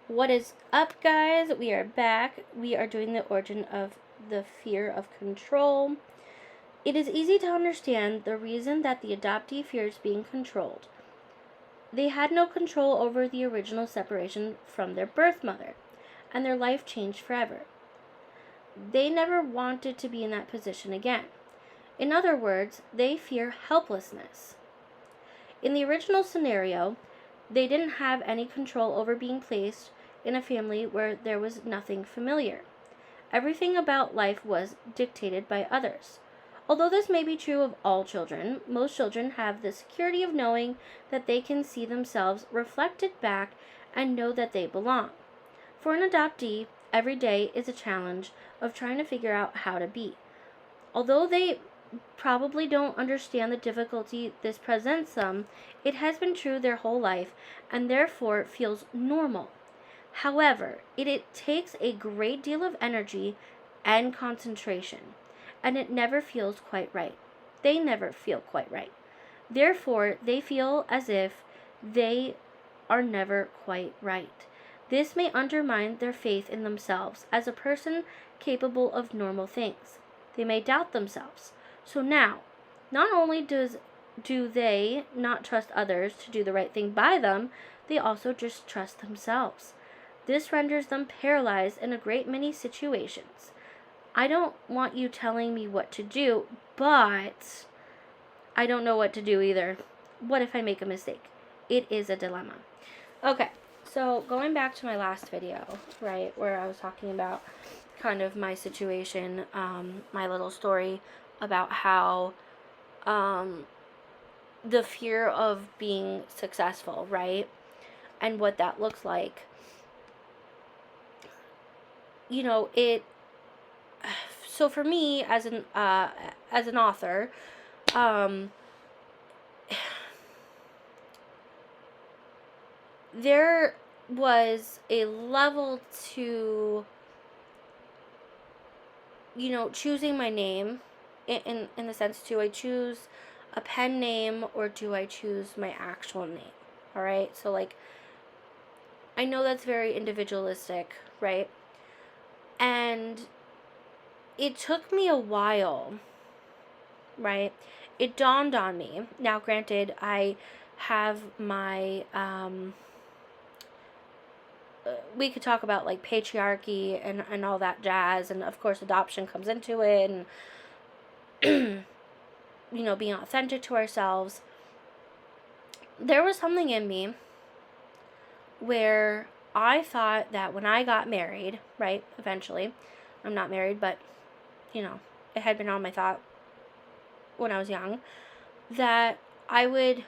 What is up, guys? We are back. We are doing the origin of the fear of control. It is easy to understand the reason that the adoptee fears being controlled. They had no control over the original separation from their birth mother, and their life changed forever. They never wanted to be in that position again. In other words, they fear helplessness. In the original scenario, they didn't have any control over being placed in a family where there was nothing familiar. Everything about life was dictated by others. Although this may be true of all children, most children have the security of knowing that they can see themselves reflected back and know that they belong. For an adoptee, every day is a challenge of trying to figure out how to be. Although they probably don't understand the difficulty this presents them, it has been true their whole life and therefore feels normal. However, it takes a great deal of energy and concentration, and it never feels quite right. They never feel quite right. Therefore, they feel as if they are never quite right. This may undermine their faith in themselves as a person capable of normal things. They may doubt themselves. So now, not only do they not trust others to do the right thing by them, they also just trust themselves. This renders them paralyzed in a great many situations. I don't want you telling me what to do, but I don't know what to do either. What if I make a mistake? It is a dilemma. Okay, so going back to my last video, right, where I was talking about kind of my situation, my little story about how the fear of being successful, right, and what that looks like. You know, so for me as an author, there was a level to, you know, choosing my name in the sense, do I choose a pen name or do I choose my actual name? All right, so like, I know that's very individualistic, right? And it took me a while, right? It dawned on me. Now, granted, I have my, we could talk about like patriarchy and all that jazz, and of course adoption comes into it, and you know, being authentic to ourselves. There was something in me where I thought that when I got married, right, eventually, I'm not married, but, you know, it had been on my thought when I was young, that I would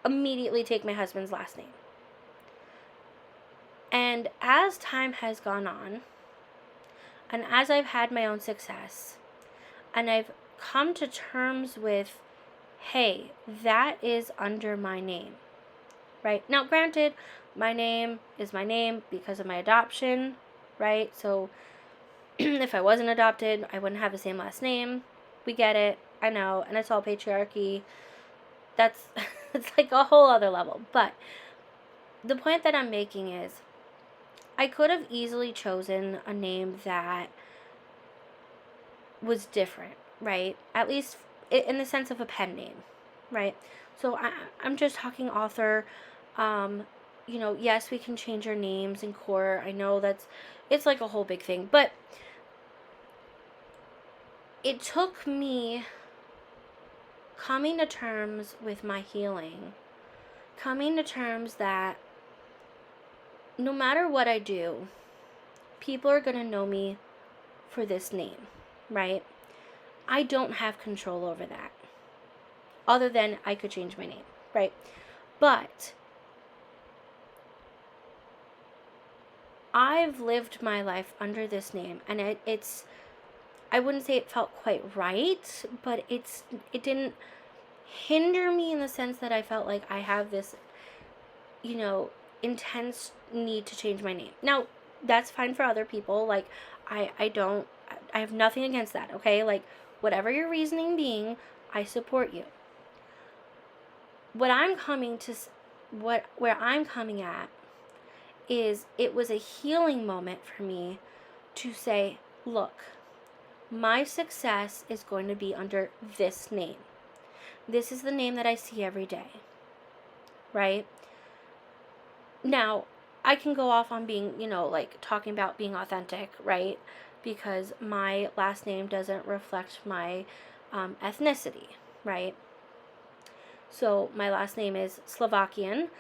immediately take my husband's last name. And as time has gone on, and as I've had my own success, and I've come to terms with, hey, that is under my name, right? Now, granted, my name is my name because of my adoption, right? So if I wasn't adopted, I wouldn't have the same last name. We get it. I know. And it's all patriarchy. That's it's like a whole other level. But the point that I'm making is, I could have easily chosen a name that was different, right? At least in the sense of a pen name, right? So I'm just talking author. You know, yes, we can change our names in court. I know it's like a whole big thing. But it took me coming to terms with my healing, coming to terms that no matter what I do, people are going to know me for this name, right? I don't have control over that, other than I could change my name, right? But I've lived my life under this name, and it's, I wouldn't say it felt quite right, but it didn't hinder me in the sense that I felt like I have this, you know, intense need to change my name. Now, that's fine for other people. Like, I have nothing against that, okay? Like, whatever your reasoning being, I support you. Where I'm coming at is it was a healing moment for me to say, look, my success is going to be under this name. This is the name that I see every day, right? Now, I can go off on being, like talking about being authentic, right? Because my last name doesn't reflect my ethnicity, right? So my last name is Slovakian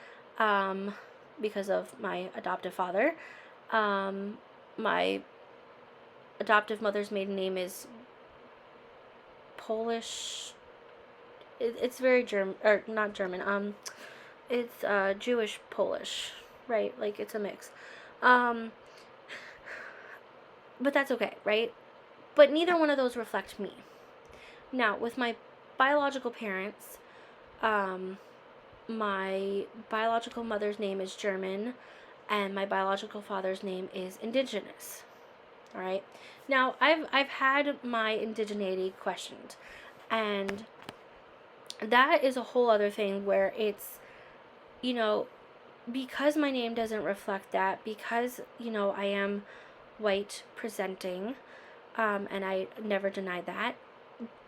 because of my adoptive father. My adoptive mother's maiden name is Polish. It's very German, or not German. It's Jewish Polish, right? Like it's a mix. But that's okay, right? But neither one of those reflect me. Now, with my biological parents, my biological mother's name is German, and my biological father's name is indigenous. All right. Now, I've had my indigeneity questioned, and that is a whole other thing where it's, because my name doesn't reflect that, because, I am white presenting, and I never denied that,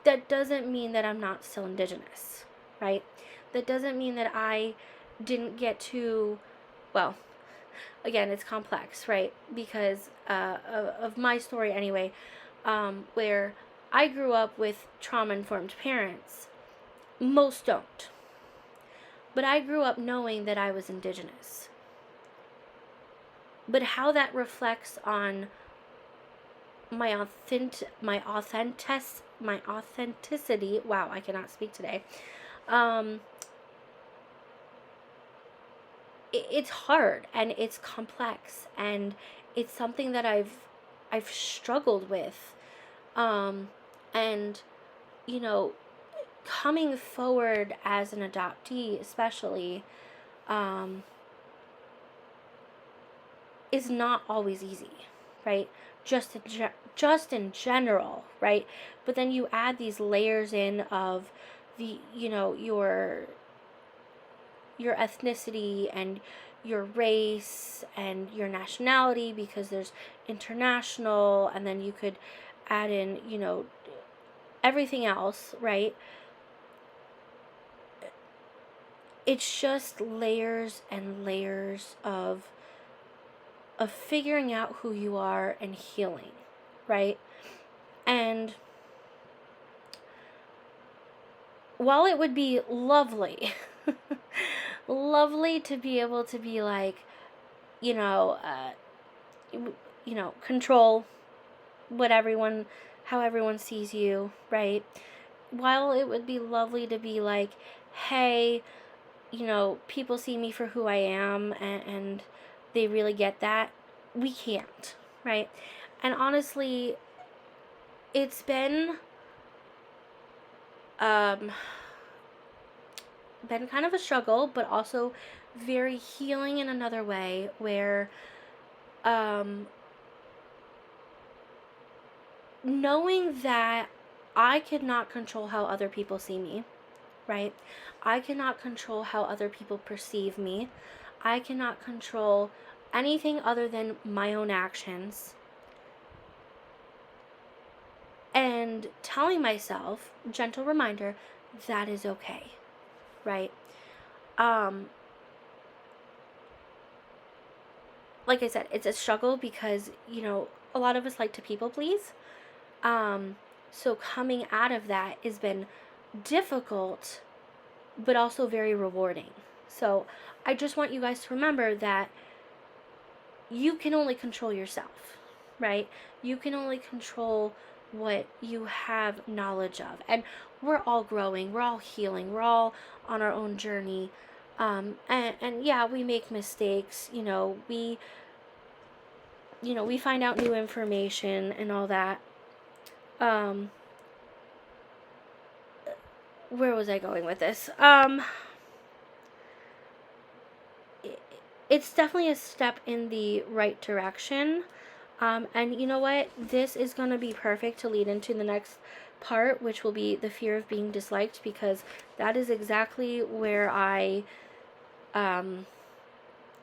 that doesn't mean that I'm not still indigenous, right? That doesn't mean that I didn't get to, well, again, it's complex, right? Because of my story anyway, where I grew up with trauma-informed parents. Most don't. But I grew up knowing that I was indigenous. But how that reflects on my authenticity, wow, I cannot speak today. It's hard and it's complex and it's something that I've struggled with, and coming forward as an adoptee especially is not always easy, right? Just in general, right? But then you add these layers in of the your ethnicity and your race and your nationality, because there's international, and then you could add in everything else, right? It's just layers and layers of figuring out who you are and healing, right? And while it would be lovely lovely to be able to be like, control how everyone sees you, right? While it would be lovely to be like, hey, people see me for who I am, and they really get that, we can't, right? And honestly, it's been kind of a struggle, but also very healing in another way, where knowing that I could not control how other people see me, right? I cannot control how other people perceive me. I cannot control anything other than my own actions. And telling myself, gentle reminder, that is okay, right? Like I said, it's a struggle because, a lot of us like to people please. So coming out of that has been difficult, but also very rewarding. So I just want you guys to remember that you can only control yourself, right? You can only control what you have knowledge of. And we're all growing, we're all healing, we're all on our own journey. And yeah, we make mistakes, we find out new information and all that. Where was I going with this? It's definitely a step in the right direction. And you know what? This is going to be perfect to lead into the next part, which will be the fear of being disliked, because that is exactly where I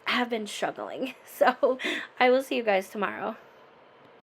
have been struggling. So I will see you guys tomorrow.